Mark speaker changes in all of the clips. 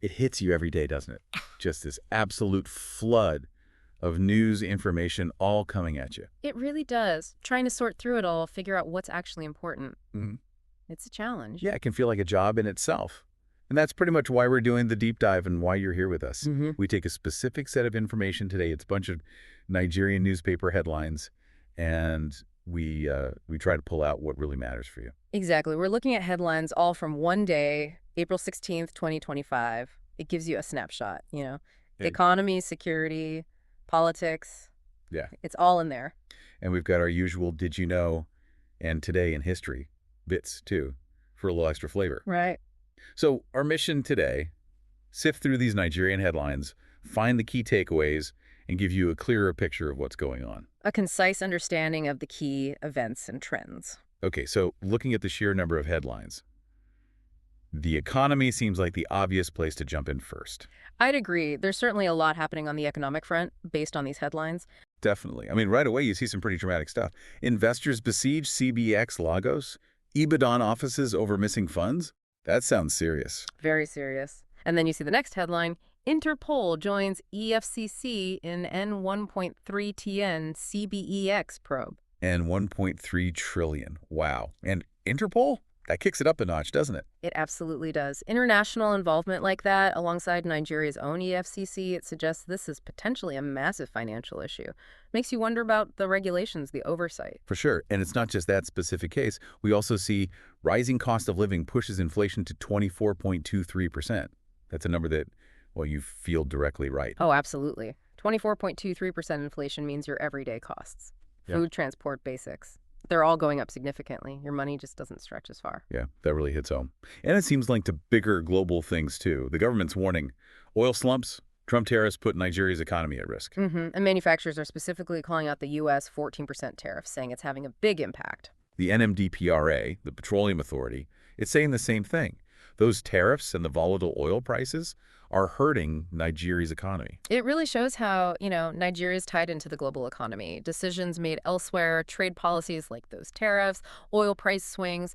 Speaker 1: It hits you every day, doesn't it? Just this absolute flood of news information all coming at you.
Speaker 2: It really does. Trying to sort through it all, figure out what's actually important.
Speaker 1: Hmm.
Speaker 2: It's a challenge.
Speaker 1: Yeah, it can feel like a job in itself. And that's pretty much why we're doing the deep dive and why you're here with us.
Speaker 2: Mm-hmm.
Speaker 1: We take a specific set of information today. It's a bunch of Nigerian newspaper headlines, and we try to pull out what really matters for you.
Speaker 2: Exactly. We're looking at headlines all from one day, April 16th, 2025. It gives you a snapshot,
Speaker 1: Yeah.
Speaker 2: Economy, security, politics.
Speaker 1: Yeah.
Speaker 2: It's all in there.
Speaker 1: And we've got our usual Did You Know and Today in History bits, too, for a little extra flavor.
Speaker 2: Right.
Speaker 1: So our mission today, sift through these Nigerian headlines, find the key takeaways, and give you a clearer picture of what's going on.
Speaker 2: A concise understanding of the key events and trends.
Speaker 1: Okay, so looking at the sheer number of headlines, the economy seems like the obvious place to jump in first.
Speaker 2: I'd agree. There's certainly a lot happening on the economic front based on these headlines.
Speaker 1: Definitely. I mean, right away you see some pretty dramatic stuff. Investors besiege CBX Lagos, Ibadan offices over missing funds. That sounds serious.
Speaker 2: Very serious. And then you see the next headline, Interpol joins EFCC in N1.3 TN CBEX probe.
Speaker 1: And 1.3 trillion. Wow. And Interpol? That kicks it up a notch, doesn't it?
Speaker 2: It absolutely does. International involvement like that, alongside Nigeria's own EFCC, it suggests this is potentially a massive financial issue. Makes you wonder about the regulations, the oversight.
Speaker 1: For sure. And it's not just that specific case. We also see rising cost of living pushes inflation to 24.23%. That's a number that, well, you feel directly right.
Speaker 2: Oh, absolutely. 24.23% inflation means your everyday costs.
Speaker 1: Yeah.
Speaker 2: Food, transport, basics. They're all going up significantly. Your money just doesn't stretch as far.
Speaker 1: Yeah, that really hits home. And it seems linked to bigger global things, too. The government's warning oil slumps, Trump tariffs put Nigeria's economy at risk.
Speaker 2: And manufacturers are specifically calling out the U.S. 14% tariff, saying it's having a big impact.
Speaker 1: The NMDPRA, the Petroleum Authority, it's saying the same thing. Those tariffs and the volatile oil prices are hurting Nigeria's economy.
Speaker 2: It really shows how, Nigeria is tied into the global economy. Decisions made elsewhere, trade policies like those tariffs, oil price swings,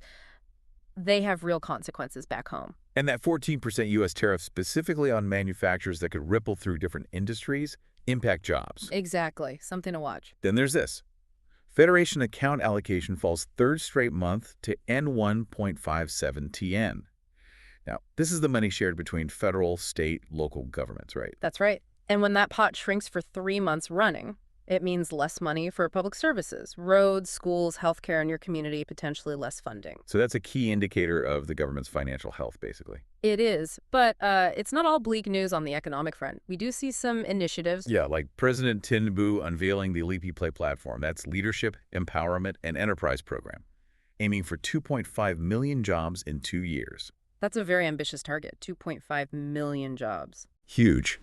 Speaker 2: they have real consequences back home.
Speaker 1: And that 14% U.S. tariff specifically on manufacturers that could ripple through different industries, impact jobs.
Speaker 2: Exactly. Something to watch.
Speaker 1: Then there's this. Federation account allocation falls third straight month to N1.57 TN. Now, this is the money shared between federal, state, local governments, right?
Speaker 2: That's right. And when that pot shrinks for 3 months running, it means less money for public services, roads, schools, healthcare in your community, potentially less funding.
Speaker 1: So that's a key indicator of the government's financial health, basically.
Speaker 2: It is, but it's not all bleak news on the economic front. We do see some initiatives.
Speaker 1: Yeah, like President Tinubu unveiling the Leapy Play platform. That's Leadership, Empowerment, and Enterprise Program, aiming for 2.5 million jobs in 2 years.
Speaker 2: That's a very ambitious target, 2.5 million jobs.
Speaker 1: Huge.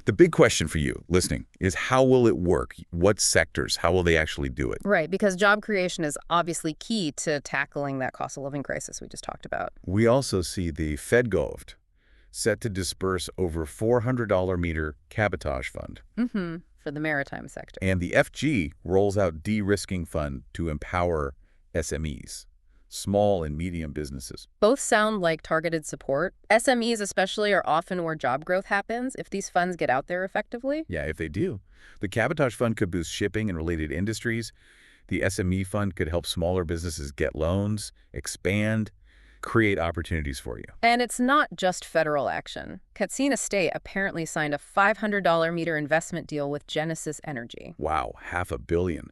Speaker 1: The big question for you, listening, is how will it work? What sectors? How will they actually do it?
Speaker 2: Right, because job creation is obviously key to tackling that cost of living crisis we just talked about.
Speaker 1: We also see the FedGov set to disperse over $400 meter cabotage fund.
Speaker 2: For the maritime sector.
Speaker 1: And the FG rolls out de-risking fund to empower SMEs. Small and medium businesses.
Speaker 2: Both sound like targeted support. SMEs especially are often where job growth happens if these funds get out there effectively.
Speaker 1: Yeah, if they do. The Cabotage Fund could boost shipping and related industries. The SME Fund could help smaller businesses get loans, expand, create opportunities for you.
Speaker 2: And it's not just federal action. Katsina State apparently signed a $500 meter investment deal with Genesis Energy.
Speaker 1: Wow, $500 million.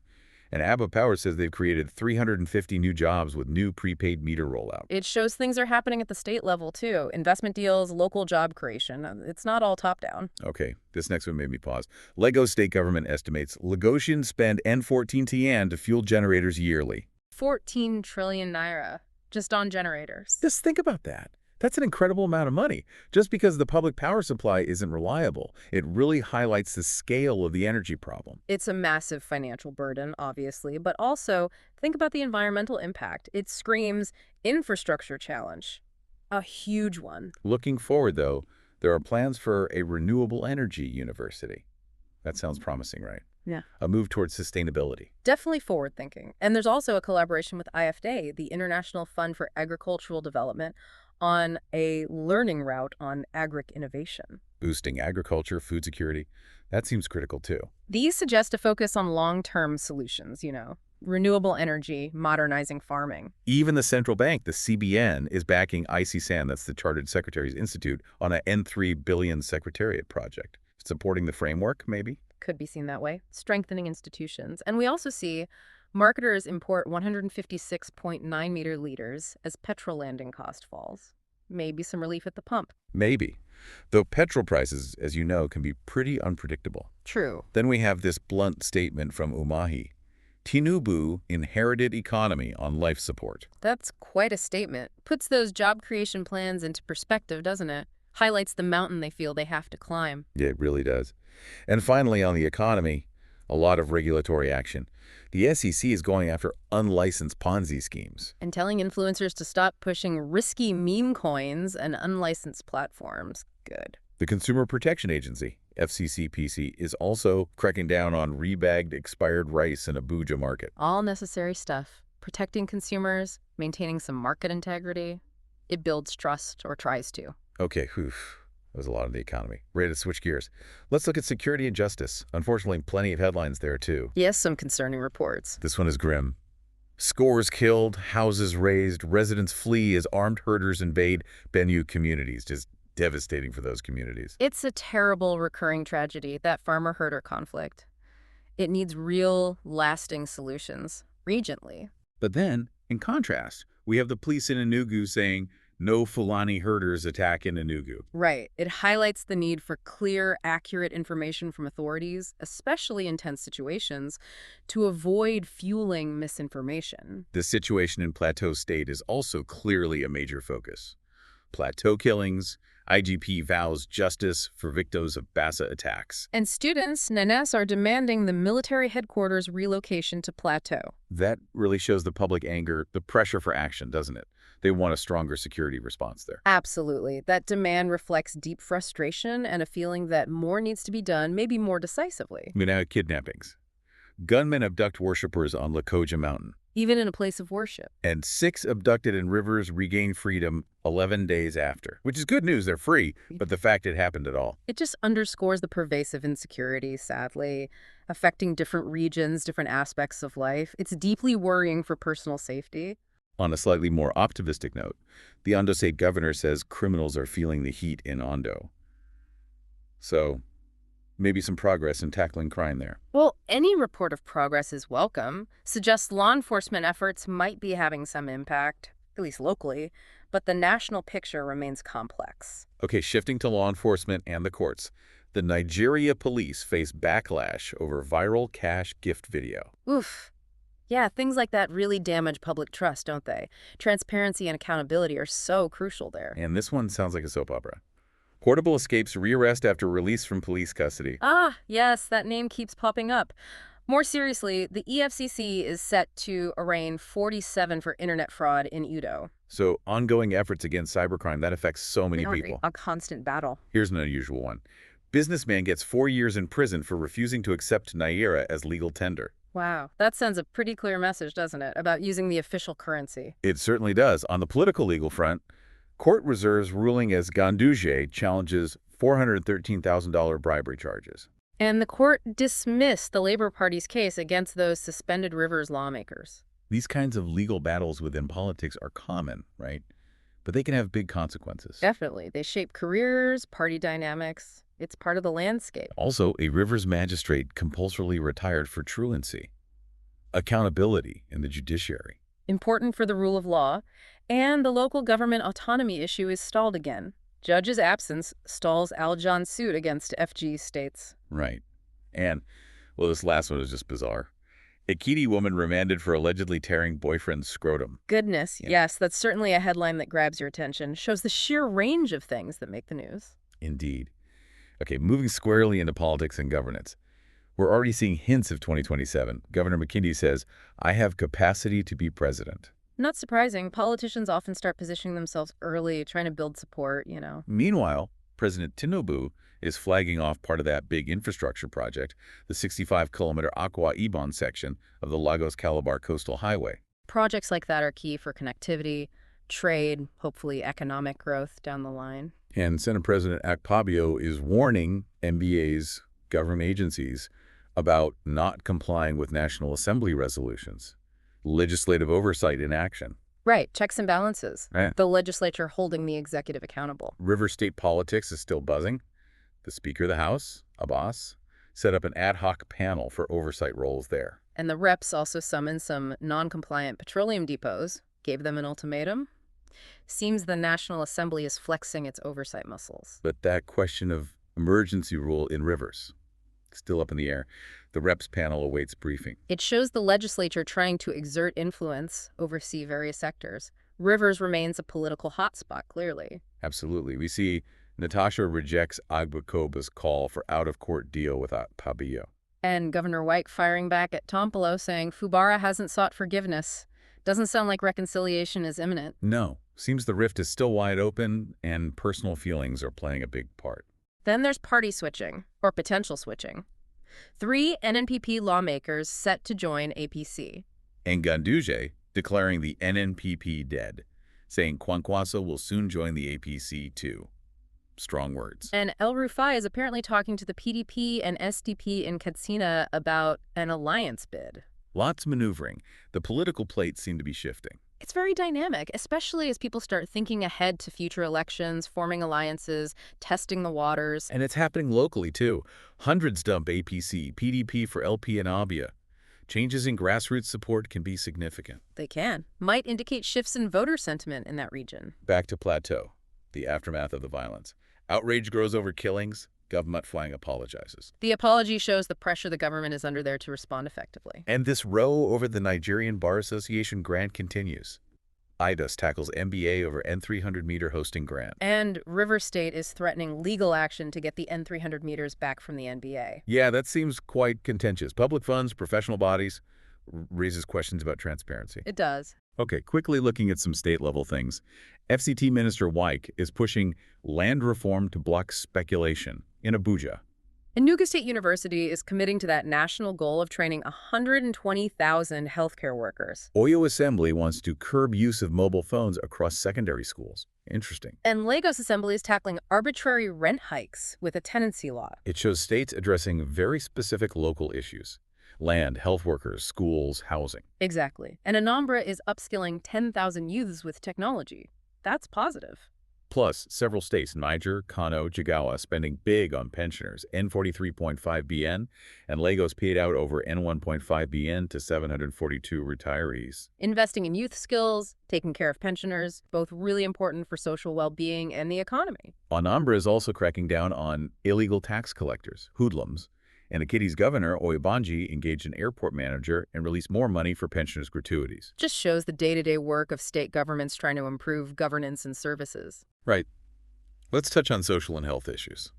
Speaker 1: And ABBA Power says they've created 350 new jobs with new prepaid meter rollout.
Speaker 2: It shows things are happening at the state level, too. Investment deals, local job creation. It's not all top-down.
Speaker 1: Okay, this next one made me pause. Lagos state government estimates Lagosians spend N14 TN to fuel generators yearly.
Speaker 2: 14 trillion naira just on generators.
Speaker 1: Just think about that. That's an incredible amount of money. Just because the public power supply isn't reliable, it really highlights the scale of the energy problem.
Speaker 2: It's a massive financial burden, obviously, but also think about the environmental impact. It screams infrastructure challenge, a huge one.
Speaker 1: Looking forward, though, there are plans for a renewable energy university. That sounds promising, right?
Speaker 2: Yeah.
Speaker 1: A move towards sustainability.
Speaker 2: Definitely forward-thinking. And there's also a collaboration with IFD, the International Fund for Agricultural Development, on a learning route on agric innovation.
Speaker 1: Boosting agriculture, food security. That seems critical too.
Speaker 2: These suggest a focus on long-term solutions, renewable energy, modernizing farming.
Speaker 1: Even the central bank, the CBN, is backing ICSAN, that's the Chartered Secretaries Institute, on a N3 billion secretariat project. Supporting the framework, maybe?
Speaker 2: Could be seen that way, strengthening institutions. And we also see marketers import 156.9 meter liters as petrol landing cost falls. Maybe some relief at the pump.
Speaker 1: Maybe. Though petrol prices, as you know, can be pretty unpredictable.
Speaker 2: True.
Speaker 1: Then we have this blunt statement from Umahi. Tinubu inherited economy on life support.
Speaker 2: That's quite a statement. Puts those job creation plans into perspective, doesn't it? Highlights the mountain they feel they have to climb.
Speaker 1: Yeah, it really does. And finally, on the economy, a lot of regulatory action. The SEC is going after unlicensed Ponzi schemes.
Speaker 2: And telling influencers to stop pushing risky meme coins and unlicensed platforms. Good.
Speaker 1: The Consumer Protection Agency, FCCPC, is also cracking down on rebagged expired rice in Abuja market.
Speaker 2: All necessary stuff. Protecting consumers, maintaining some market integrity. It builds trust, or tries to.
Speaker 1: Okay, that was a lot of the economy. Ready to switch gears. Let's look at security and justice. Unfortunately, plenty of headlines there, too.
Speaker 2: Yes, some concerning reports.
Speaker 1: This one is grim. Scores killed, houses razed, residents flee as armed herders invade Benue communities. Just devastating for those communities.
Speaker 2: It's a terrible recurring tragedy, that farmer-herder conflict. It needs real, lasting solutions, regionally.
Speaker 1: But then, in contrast, we have the police in Enugu saying, no Fulani herders attack in Enugu.
Speaker 2: Right. It highlights the need for clear, accurate information from authorities, especially in tense situations, to avoid fueling misinformation.
Speaker 1: The situation in Plateau State is also clearly a major focus. Plateau killings, IGP vows justice for victims of Bassa attacks.
Speaker 2: And students, Nanas, are demanding the military headquarters relocation to Plateau.
Speaker 1: That really shows the public anger, the pressure for action, doesn't it? They want a stronger security response there.
Speaker 2: Absolutely. That demand reflects deep frustration and a feeling that more needs to be done, maybe more decisively.
Speaker 1: We now have kidnappings. Gunmen abduct worshippers on Lokoja Mountain.
Speaker 2: Even in a place of worship.
Speaker 1: And 6 abducted in rivers regain freedom 11 days after. Which is good news, they're free, but the fact it happened at all.
Speaker 2: It just underscores the pervasive insecurity, sadly, affecting different regions, different aspects of life. It's deeply worrying for personal safety.
Speaker 1: On a slightly more optimistic note, the Ondo State governor says criminals are feeling the heat in Ondo. So, maybe some progress in tackling crime there.
Speaker 2: Well, any report of progress is welcome. Suggests law enforcement efforts might be having some impact, at least locally, but the national picture remains complex.
Speaker 1: Okay, shifting to law enforcement and the courts. The Nigeria police face backlash over viral cash gift video.
Speaker 2: Oof. Yeah, things like that really damage public trust, don't they? Transparency and accountability are so crucial there.
Speaker 1: And this one sounds like a soap opera. Portable escapes rearrest after release from police custody.
Speaker 2: Ah, yes, that name keeps popping up. More seriously, the EFCC is set to arraign 47 for internet fraud in Udo.
Speaker 1: So ongoing efforts against cybercrime, that affects so many people.
Speaker 2: A constant battle.
Speaker 1: Here's an unusual one. Businessman gets 4 years in prison for refusing to accept Naira as legal tender.
Speaker 2: Wow, that sends a pretty clear message, doesn't it, about using the official currency?
Speaker 1: It certainly does. On the political legal front, court reserves ruling as Ganduje challenges $413,000 bribery charges.
Speaker 2: And the court dismissed the Labor Party's case against those suspended Rivers lawmakers.
Speaker 1: These kinds of legal battles within politics are common, right? But they can have big consequences.
Speaker 2: Definitely. They shape careers, party dynamics. It's part of the landscape.
Speaker 1: Also, a Rivers magistrate compulsorily retired for truancy. Accountability in the judiciary.
Speaker 2: Important for the rule of law. And the local government autonomy issue is stalled again. Judge's absence stalls Aljon's suit against FG states.
Speaker 1: Right. And, well, this last one is just bizarre. Ekiti woman remanded for allegedly tearing boyfriend's scrotum.
Speaker 2: Goodness,
Speaker 1: Yeah.
Speaker 2: yes, that's certainly a headline that grabs your attention. Shows the sheer range of things that make the news.
Speaker 1: Indeed. Okay, moving squarely into politics and governance. We're already seeing hints of 2027. Governor McKinney says, I have capacity to be president.
Speaker 2: Not surprising. Politicians often start positioning themselves early, trying to build support,
Speaker 1: Meanwhile, President Tinubu is flagging off part of that big infrastructure project, the 65-kilometer Akwa Ibom section of the Lagos-Calabar Coastal Highway.
Speaker 2: Projects like that are key for connectivity, trade, hopefully economic growth down the line.
Speaker 1: And Senate President Akpabio is warning MBA's government agencies about not complying with National Assembly resolutions. Legislative oversight in action.
Speaker 2: Right, checks and balances.
Speaker 1: Right.
Speaker 2: The legislature holding the executive accountable.
Speaker 1: River state politics is still buzzing. The Speaker of the House, Abbas, set up an ad hoc panel for oversight roles there.
Speaker 2: And the reps also summoned some non-compliant petroleum depots, gave them an ultimatum. Seems the National Assembly is flexing its oversight muscles.
Speaker 1: But that question of emergency rule in rivers, still up in the air. The reps panel awaits briefing.
Speaker 2: It shows the legislature trying to exert influence, oversee various sectors. Rivers remains a political hotspot, clearly.
Speaker 1: Absolutely. We see Natasha rejects Agbakoba's call for out-of-court deal with Akpabio.
Speaker 2: And Governor White firing back at Tompolo, saying Fubara hasn't sought forgiveness. Doesn't sound like reconciliation is imminent.
Speaker 1: No. Seems the rift is still wide open, and personal feelings are playing a big part.
Speaker 2: Then there's party switching, or potential switching. 3 NNPP lawmakers set to join APC.
Speaker 1: And Ganduje declaring the NNPP dead, saying Kwankwaso will soon join the APC too. Strong words.
Speaker 2: And El Rufai is apparently talking to the PDP and SDP in Katsina about an alliance bid.
Speaker 1: Lots maneuvering. The political plates seem to be shifting.
Speaker 2: It's very dynamic, especially as people start thinking ahead to future elections, forming alliances, testing the waters.
Speaker 1: And it's happening locally, too. Hundreds dump APC, PDP for LP and Abia. Changes in grassroots support can be significant.
Speaker 2: They can. Might indicate shifts in voter sentiment in that region.
Speaker 1: Back to Plateau, the aftermath of the violence. Outrage grows over killings. Government flying apologizes.
Speaker 2: The apology shows the pressure the government is under there to respond effectively.
Speaker 1: And this row over the Nigerian Bar Association grant continues. IDUS tackles MBA over N300-meter hosting grant.
Speaker 2: And River State is threatening legal action to get the N300 meters back from the NBA.
Speaker 1: Yeah, that seems quite contentious. Public funds, professional bodies, raises questions about transparency.
Speaker 2: It does.
Speaker 1: Okay, quickly looking at some state-level things. FCT Minister Wyke is pushing land reform to block speculation in Abuja.
Speaker 2: Enugu State University is committing to that national goal of training 120,000 healthcare workers.
Speaker 1: Oyo Assembly wants to curb use of mobile phones across secondary schools. Interesting.
Speaker 2: And Lagos Assembly is tackling arbitrary rent hikes with a tenancy law.
Speaker 1: It shows states addressing very specific local issues. Land, health workers, schools, housing.
Speaker 2: Exactly. And Anambra is upskilling 10,000 youths with technology. That's positive.
Speaker 1: Plus, several states, Niger, Kano, Jigawa, spending big on pensioners, N43.5 BN, and Lagos paid out over N1.5 BN to 742 retirees.
Speaker 2: Investing in youth skills, taking care of pensioners, both really important for social well-being and the economy.
Speaker 1: Anambra is also cracking down on illegal tax collectors, hoodlums, and Ekiti's governor, Oyebanji, engaged an airport manager and released more money for pensioners' gratuities.
Speaker 2: Just shows the day-to-day work of state governments trying to improve governance and services.
Speaker 1: Right. Let's touch on social and health issues.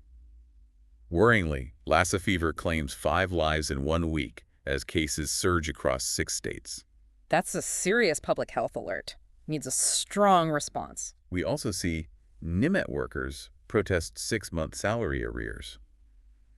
Speaker 1: Worryingly, Lassa fever claims 5 lives in 1 week as cases surge across 6 states.
Speaker 2: That's a serious public health alert. Needs a strong response.
Speaker 1: We also see NIMET workers protest 6-month salary arrears.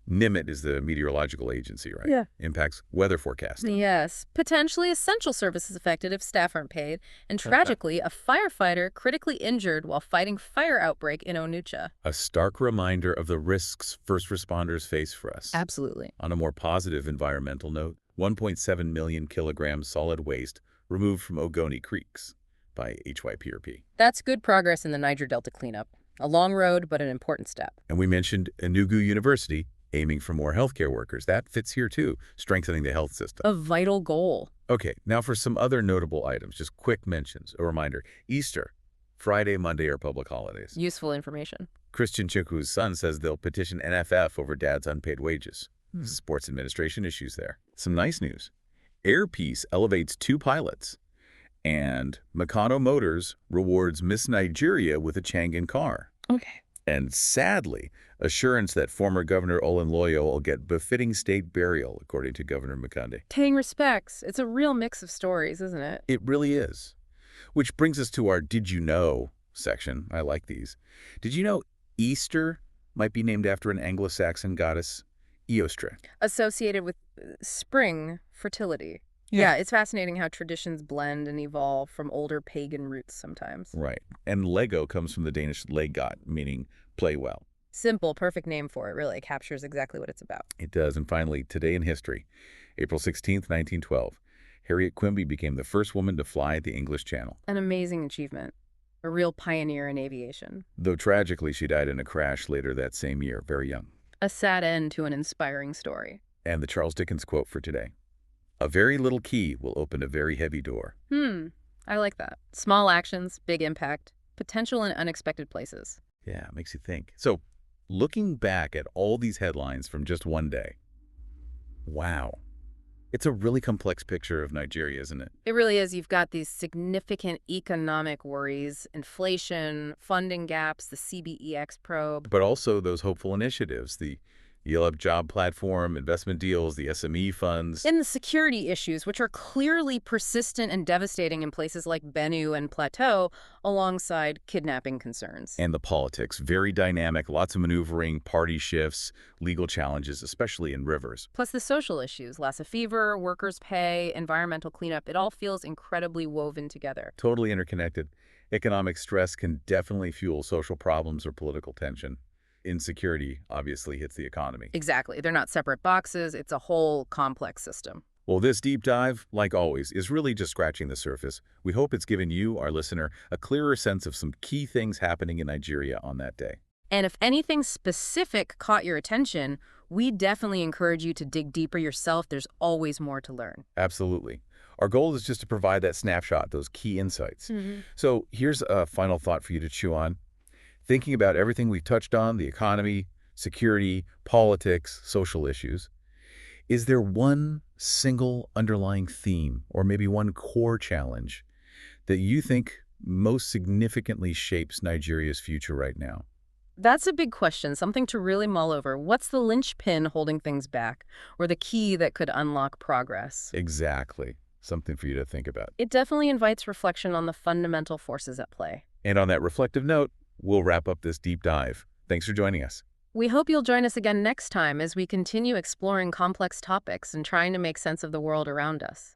Speaker 1: NIMET is the meteorological agency, right?
Speaker 2: Yeah.
Speaker 1: Impacts weather forecasting.
Speaker 2: Yes. Potentially essential services affected if staff aren't paid. And tragically, a firefighter critically injured while fighting fire outbreak in Onitsha.
Speaker 1: A stark reminder of the risks first responders face for us.
Speaker 2: Absolutely.
Speaker 1: On a more positive environmental note, 1.7 million kilograms solid waste removed from Ogoni creeks by HYPRP.
Speaker 2: That's good progress in the Niger Delta cleanup. A long road, but an important step.
Speaker 1: And we mentioned Enugu University aiming for more healthcare workers. That fits here too, strengthening the health system.
Speaker 2: A vital goal.
Speaker 1: Okay, now for some other notable items, just quick mentions. A reminder, Easter, Friday, Monday are public holidays.
Speaker 2: Useful information.
Speaker 1: Christian Chiku's son says they'll petition NFF over dad's unpaid wages. Sports administration issues there. Some nice news. Air Peace elevates 2 pilots. And Meccano Motors rewards Miss Nigeria with a Changan car.
Speaker 2: Okay.
Speaker 1: And sadly, assurance that former Governor Olenloyo will get befitting state burial, according to Governor Makande.
Speaker 2: Paying respects. It's a real mix of stories, isn't it?
Speaker 1: It really is. Which brings us to our Did You Know section. I like these. Did you know Easter might be named after an Anglo-Saxon goddess, Eostre?
Speaker 2: Associated with spring, fertility.
Speaker 1: Yeah.
Speaker 2: Yeah, it's fascinating how traditions blend and evolve from older pagan roots sometimes.
Speaker 1: Right. And Lego comes from the Danish legot, meaning play well.
Speaker 2: Simple, perfect name for it, really. It captures exactly what it's about.
Speaker 1: It does. And finally, today in history, April 16th, 1912, Harriet Quimby became the first woman to fly the English Channel.
Speaker 2: An amazing achievement. A real pioneer in aviation.
Speaker 1: Though tragically, she died in a crash later that same year, very young.
Speaker 2: A sad end to an inspiring story.
Speaker 1: And the Charles Dickens quote for today: "A very little key will open a very heavy door."
Speaker 2: I like that. Small actions, big impact, potential in unexpected places.
Speaker 1: Yeah, it makes you think. So, looking back at all these headlines from just one day, wow, it's a really complex picture of Nigeria, isn't it?
Speaker 2: It really is. You've got these significant economic worries, inflation, funding gaps, the CBEX probe.
Speaker 1: But also those hopeful initiatives, the Yield Up Job Platform, investment deals, the SME funds,
Speaker 2: And the security issues, which are clearly persistent and devastating in places like Benue and Plateau, alongside kidnapping concerns.
Speaker 1: and the politics. Very dynamic, lots of maneuvering, party shifts, legal challenges, especially in rivers.
Speaker 2: Plus the social issues, Lassa fever, workers' pay, environmental cleanup, it all feels incredibly woven together.
Speaker 1: Totally interconnected. Economic stress can definitely fuel social problems or political tension. Insecurity obviously hits the economy.
Speaker 2: Exactly. They're not separate boxes. It's a whole complex system.
Speaker 1: Well, this deep dive, like always, is really just scratching the surface. We hope it's given you, our listener, a clearer sense of some key things happening in Nigeria on that day.
Speaker 2: And if anything specific caught your attention, we definitely encourage you to dig deeper yourself. There's always more to learn.
Speaker 1: Absolutely. Our goal is just to provide that snapshot, those key insights. So here's a final thought for you to chew on. Thinking about everything we've touched on, the economy, security, politics, social issues, is there one single underlying theme or maybe one core challenge that you think most significantly shapes Nigeria's future right now?
Speaker 2: That's a big question, something to really mull over. What's the linchpin holding things back, or the key that could unlock progress?
Speaker 1: Exactly. Something for you to think about.
Speaker 2: It definitely invites reflection on the fundamental forces at play.
Speaker 1: And on that reflective note, we'll wrap up this deep dive. Thanks for joining us.
Speaker 2: We hope you'll join us again next time as we continue exploring complex topics and trying to make sense of the world around us.